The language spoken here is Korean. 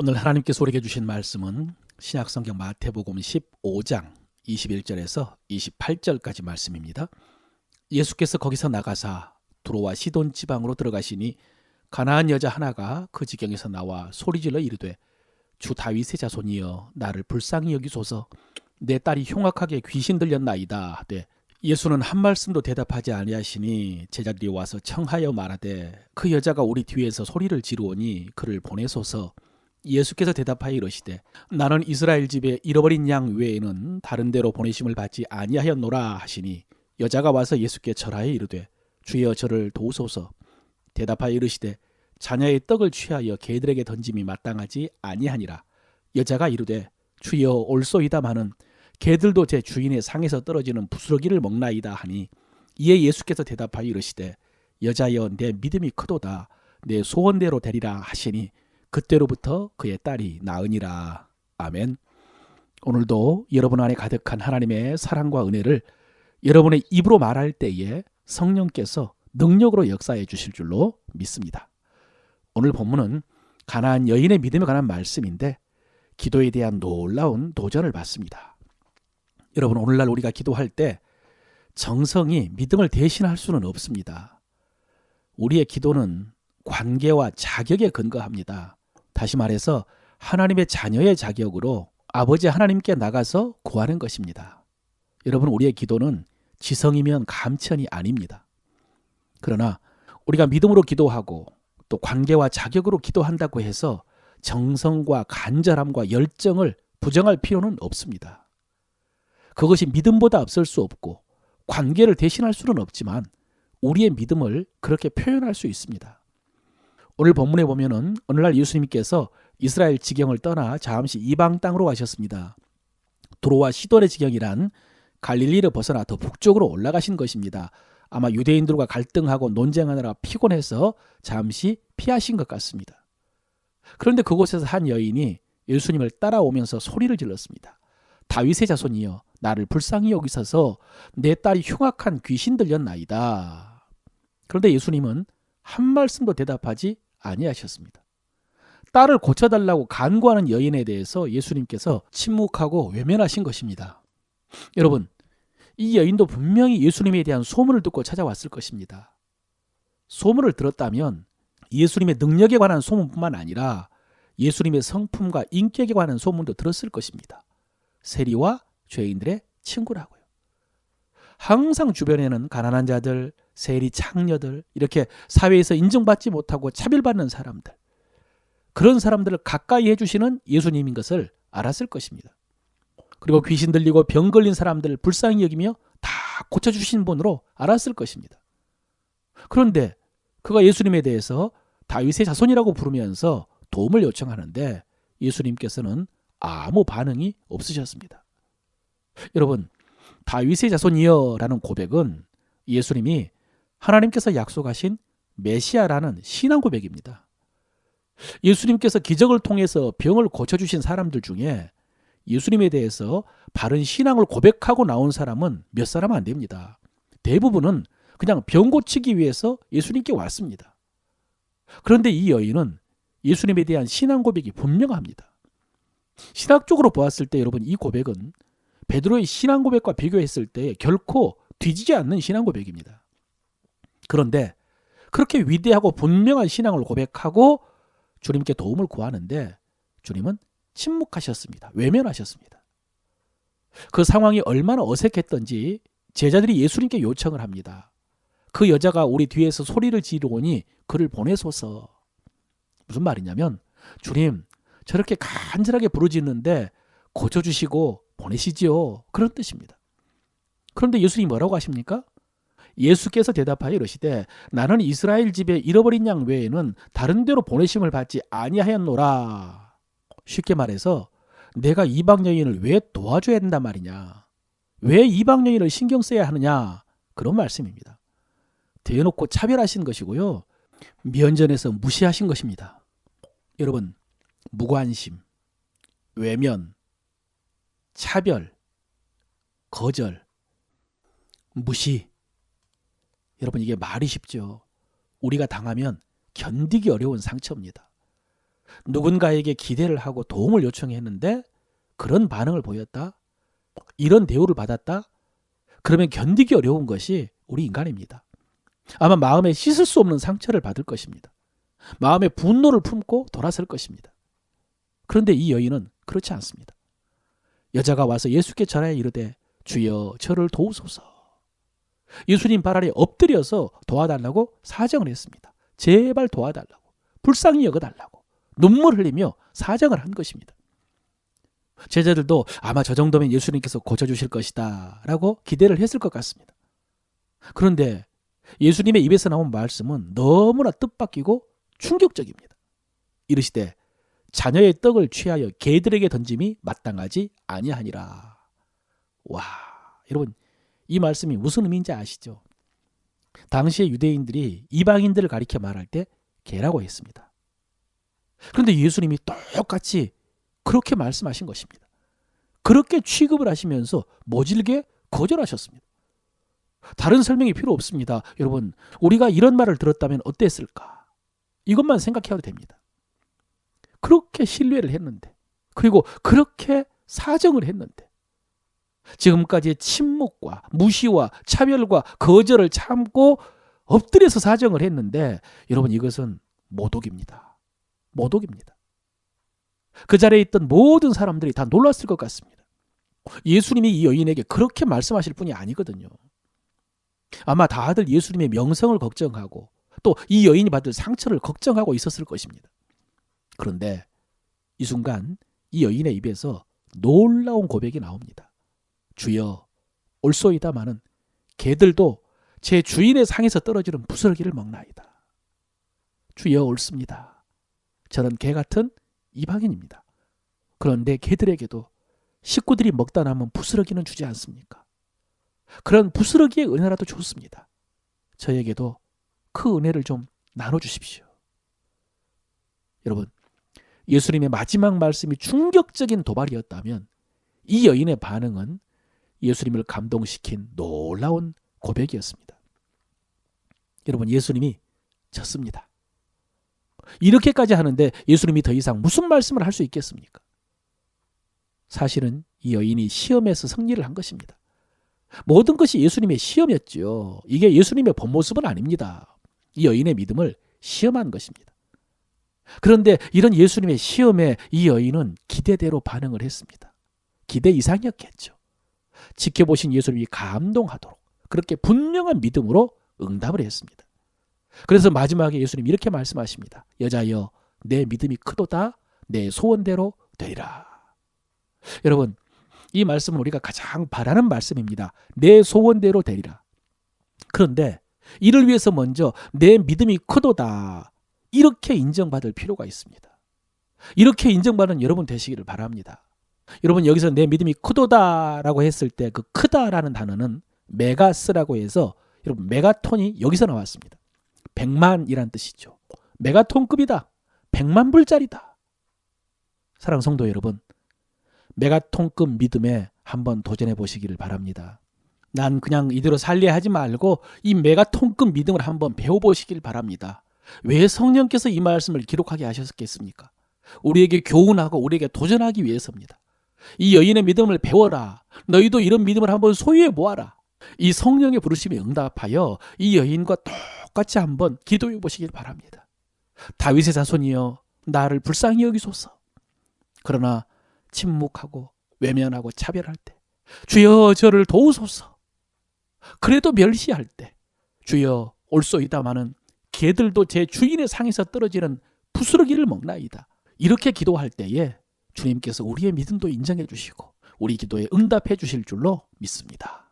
오늘 하나님께서 우리에게 주신 말씀은 신약성경 마태복음 15장 21절에서 28절까지 말씀입니다. 예수께서 거기서 나가사 두로와 시돈 지방으로 들어가시니 가나안 여자 하나가 그 지경에서 나와 소리질러 이르되 주 다윗의 자손이여 나를 불쌍히 여기소서 내 딸이 흉악하게 귀신 들렸나이다 하되 예수는 한 말씀도 대답하지 아니하시니 제자들이 와서 청하여 말하되 그 여자가 우리 뒤에서 소리를 지르오니 그를 보내소서. 예수께서 대답하여 이르시되 나는 이스라엘 집에 잃어버린 양 외에는 다른 데로 보내심을 받지 아니하였노라 하시니 여자가 와서 예수께 절하여 이르되 주여 저를 도우소서. 대답하여 이르시되 자녀의 떡을 취하여 개들에게 던짐이 마땅하지 아니하니라. 여자가 이르되 주여 올소이다마는 개들도 제 주인의 상에서 떨어지는 부스러기를 먹나이다 하니 이에 예수께서 대답하여 이르시되 여자여 내 믿음이 크도다 내 소원대로 되리라 하시니 그때로부터 그의 딸이 나으니라. 아멘. 오늘도 여러분 안에 가득한 하나님의 사랑과 은혜를 여러분의 입으로 말할 때에 성령께서 능력으로 역사해 주실 줄로 믿습니다. 오늘 본문은 가나안 여인의 믿음에 관한 말씀인데 기도에 대한 놀라운 도전을 받습니다. 여러분, 오늘날 우리가 기도할 때 정성이 믿음을 대신할 수는 없습니다. 우리의 기도는 관계와 자격에 근거합니다. 다시 말해서 하나님의 자녀의 자격으로 아버지 하나님께 나가서 구하는 것입니다. 여러분, 우리의 기도는 지성이면 감천이 아닙니다. 그러나 우리가 믿음으로 기도하고 또 관계와 자격으로 기도한다고 해서 정성과 간절함과 열정을 부정할 필요는 없습니다. 그것이 믿음보다 앞설 수 없고 관계를 대신할 수는 없지만 우리의 믿음을 그렇게 표현할 수 있습니다. 오늘 본문에 보면은 오늘날 예수님께서 이스라엘 지경을 떠나 잠시 이방 땅으로 가셨습니다. 두로와 시돈의 지경이란 갈릴리를 벗어나 더 북쪽으로 올라가신 것입니다. 아마 유대인들과 갈등하고 논쟁하느라 피곤해서 잠시 피하신 것 같습니다. 그런데 그곳에서 한 여인이 예수님을 따라오면서 소리를 질렀습니다. 다윗의 자손이여 나를 불쌍히 여기소서 내 딸이 흉악한 귀신 들렸나이다. 그런데 예수님은 한 말씀도 대답하지 아니하셨습니다. 딸을 고쳐달라고 간구하는 여인에 대해서 예수님께서 침묵하고 외면하신 것입니다. 여러분, 이 여인도 분명히 예수님에 대한 소문을 듣고 찾아왔을 것입니다. 소문을 들었다면 예수님의 능력에 관한 소문뿐만 아니라 예수님의 성품과 인격에 관한 소문도 들었을 것입니다. 세리와 죄인들의 친구라고요. 항상 주변에는 가난한 자들, 세리 창녀들, 이렇게 사회에서 인정받지 못하고 차별받는 사람들, 그런 사람들을 가까이 해주시는 예수님인 것을 알았을 것입니다. 그리고 귀신 들리고 병 걸린 사람들을 불쌍히 여기며 다 고쳐주신 분으로 알았을 것입니다. 그런데 그가 예수님에 대해서 다윗의 자손이라고 부르면서 도움을 요청하는데 예수님께서는 아무 반응이 없으셨습니다. 여러분, 다윗의 자손이여 라는 고백은 예수님이 하나님께서 약속하신 메시아라는 신앙 고백입니다. 예수님께서 기적을 통해서 병을 고쳐주신 사람들 중에 예수님에 대해서 바른 신앙을 고백하고 나온 사람은 몇 사람 안 됩니다. 대부분은 그냥 병 고치기 위해서 예수님께 왔습니다. 그런데 이 여인은 예수님에 대한 신앙 고백이 분명합니다. 신학적으로 보았을 때 여러분, 이 고백은 베드로의 신앙 고백과 비교했을 때 결코 뒤지지 않는 신앙 고백입니다. 그런데 그렇게 위대하고 분명한 신앙을 고백하고 주님께 도움을 구하는데 주님은 침묵하셨습니다. 외면하셨습니다. 그 상황이 얼마나 어색했던지 제자들이 예수님께 요청을 합니다. 그 여자가 우리 뒤에서 소리를 지르오니 그를 보내소서. 무슨 말이냐면 주님, 저렇게 간절하게 부르짖는데 고쳐주시고 보내시지요. 그런 뜻입니다. 그런데 예수님이 뭐라고 하십니까? 예수께서 대답하여 이르시되 나는 이스라엘 집에 잃어버린 양 외에는 다른 데로 보내심을 받지 아니하였노라. 쉽게 말해서 내가 이방 여인을 왜 도와줘야 된단 말이냐, 왜 이방 여인을 신경 써야 하느냐, 그런 말씀입니다. 대놓고 차별하신 것이고요, 면전에서 무시하신 것입니다. 여러분, 무관심, 외면, 차별, 거절, 무시, 여러분, 이게 말이 쉽죠. 우리가 당하면 견디기 어려운 상처입니다. 누군가에게 기대를 하고 도움을 요청했는데 그런 반응을 보였다? 이런 대우를 받았다? 그러면 견디기 어려운 것이 우리 인간입니다. 아마 마음에 씻을 수 없는 상처를 받을 것입니다. 마음에 분노를 품고 돌아설 것입니다. 그런데 이 여인은 그렇지 않습니다. 여자가 와서 예수께 전하여 이르되 주여 저를 도우소서. 예수님 발 아래 엎드려서 도와달라고 사정을 했습니다. 제발 도와달라고, 불쌍히 여겨달라고 눈물 흘리며 사정을 한 것입니다. 제자들도 아마 저 정도면 예수님께서 고쳐주실 것이다 라고 기대를 했을 것 같습니다. 그런데 예수님의 입에서 나온 말씀은 너무나 뜻밖이고 충격적입니다. 이르시되 자녀의 떡을 취하여 개들에게 던짐이 마땅하지 아니하니라. 와, 여러분 이 말씀이 무슨 의미인지 아시죠? 당시의 유대인들이 이방인들을 가리켜 말할 때 개라고 했습니다. 그런데 예수님이 똑같이 그렇게 말씀하신 것입니다. 그렇게 취급을 하시면서 모질게 거절하셨습니다. 다른 설명이 필요 없습니다. 여러분, 우리가 이런 말을 들었다면 어땠을까? 이것만 생각해도 됩니다. 그렇게 신뢰를 했는데, 그리고 그렇게 사정을 했는데, 지금까지의 침묵과 무시와 차별과 거절을 참고 엎드려서 사정을 했는데, 여러분 이것은 모독입니다. 모독입니다. 그 자리에 있던 모든 사람들이 다 놀랐을 것 같습니다. 예수님이 이 여인에게 그렇게 말씀하실 분이 아니거든요. 아마 다들 예수님의 명성을 걱정하고 또 이 여인이 받을 상처를 걱정하고 있었을 것입니다. 그런데 이 순간 이 여인의 입에서 놀라운 고백이 나옵니다. 주여 올소이다마는 개들도 제 주인의 상에서 떨어지는 부스러기를 먹나이다. 주여 옳습니다. 저는 개 같은 이방인입니다. 그런데 개들에게도 식구들이 먹다 남은 부스러기는 주지 않습니까? 그런 부스러기의 은혜라도 좋습니다. 저에게도 그 은혜를 좀 나눠주십시오. 여러분, 예수님의 마지막 말씀이 충격적인 도발이었다면 이 여인의 반응은 예수님을 감동시킨 놀라운 고백이었습니다. 여러분, 예수님이 졌습니다. 이렇게까지 하는데 예수님이 더 이상 무슨 말씀을 할 수 있겠습니까? 사실은 이 여인이 시험에서 승리를 한 것입니다. 모든 것이 예수님의 시험이었죠. 이게 예수님의 본 모습은 아닙니다. 이 여인의 믿음을 시험한 것입니다. 그런데 이런 예수님의 시험에 이 여인은 기대대로 반응을 했습니다. 기대 이상이었겠죠. 지켜보신 예수님이 감동하도록 그렇게 분명한 믿음으로 응답을 했습니다. 그래서 마지막에 예수님 이렇게 말씀하십니다. 여자여 내 믿음이 크도다 내 소원대로 되리라. 여러분, 이 말씀은 우리가 가장 바라는 말씀입니다. 내 소원대로 되리라. 그런데 이를 위해서 먼저 내 믿음이 크도다 이렇게 인정받을 필요가 있습니다. 이렇게 인정받는 여러분 되시기를 바랍니다. 여러분, 여기서 내 믿음이 크도다라고 했을 때 그 크다라는 단어는 메가스라고 해서 여러분 메가톤이 여기서 나왔습니다. 100만이란 뜻이죠. 메가톤급이다. 100만 불짜리다. 사랑하는 성도 여러분, 메가톤급 믿음에 한번 도전해 보시기를 바랍니다. 난 그냥 이대로 살려 하지 말고 이 메가톤급 믿음을 한번 배워보시길 바랍니다. 왜 성령께서 이 말씀을 기록하게 하셨겠습니까? 우리에게 교훈하고 우리에게 도전하기 위해서입니다. 이 여인의 믿음을 배워라. 너희도 이런 믿음을 한번 소유해 보아라. 이 성령의 부르심에 응답하여 이 여인과 똑같이 한번 기도해 보시길 바랍니다. 다윗의 자손이여 나를 불쌍히 여기소서. 그러나 침묵하고 외면하고 차별할 때 주여 저를 도우소서. 그래도 멸시할 때 주여 올소이다마는 개들도 제 주인의 상에서 떨어지는 부스러기를 먹나이다. 이렇게 기도할 때에 주님께서 우리의 믿음도 인정해 주시고 우리 기도에 응답해 주실 줄로 믿습니다.